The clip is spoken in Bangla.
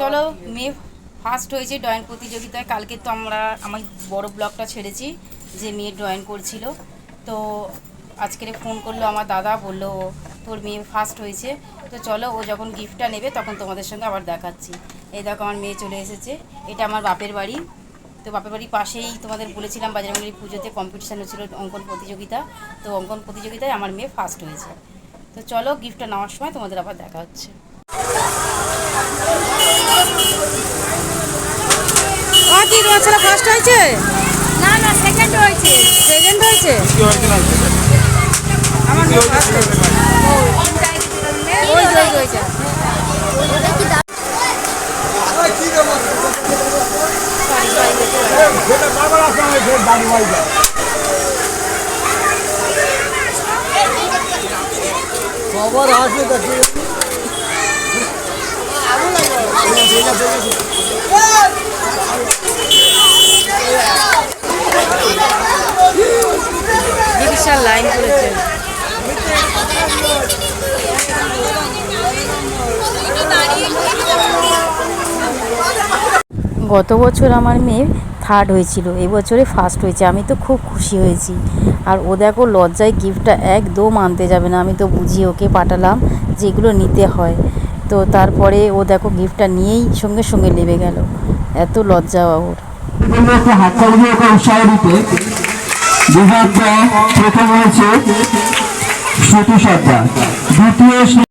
চলো, মেয়ে ফার্স্ট হয়েছে ড্রয়িং প্রতিযোগিতায়। কালকে তো আমার বড় ব্লগটা ছেড়েছি যে মেয়ে ড্রয়িং করছিল। তো আজকের ফোন করলো আমার দাদা, বললো তোর মেয়ে ফার্স্ট হয়েছে। তো চলো, ও যখন গিফটটা নেবে তখন তোমাদের সঙ্গে আবার দেখাচ্ছি। এই দেখো আমার মেয়ে চলে এসেছে। এটা আমার বাপের বাড়ি। তো বাপের বাড়ির পাশেই তোমাদের বলেছিলাম বাজারমুড়ি পুজোতে কম্পিটিশান হচ্ছিলো, অঙ্কন প্রতিযোগিতা। তো অঙ্কন প্রতিযোগিতায় আমার মেয়ে ফার্স্ট হয়েছে। তো চলো, গিফটটা নেওয়ার সময় তোমাদের আবার দেখা হচ্ছে। কি তোমার ছেলে ফার্স্ট হয়েছে? না না, সেকেন্ড হয়েছে। সেকেন্ড হয়েছে? আমার মেয়ে ফার্স্ট হয়েছে। ওই হয়েছে। খবর আছে দেখি বিশাল লাইন করেছে। গত বছর আমার মেয়ে থার্ড হয়েছিল, এবছরে ফার্স্ট হয়েছে। আমি তো খুব খুশি হয়েছি। আর ও দেখো লজ্জায় গিফটটা একদম আনতে যাবে না। আমি তো বুঝিয়ে ওকে পাঠালাম যেগুলো নিতে হয়। তো তারপরে ও দেখো গিফটটা নিয়েই সঙ্গে সঙ্গে নেমে গেল। এত লজ্জা ওর। প্রথম হয়েছে শ্রুতি সর্দার, দ্বিতীয়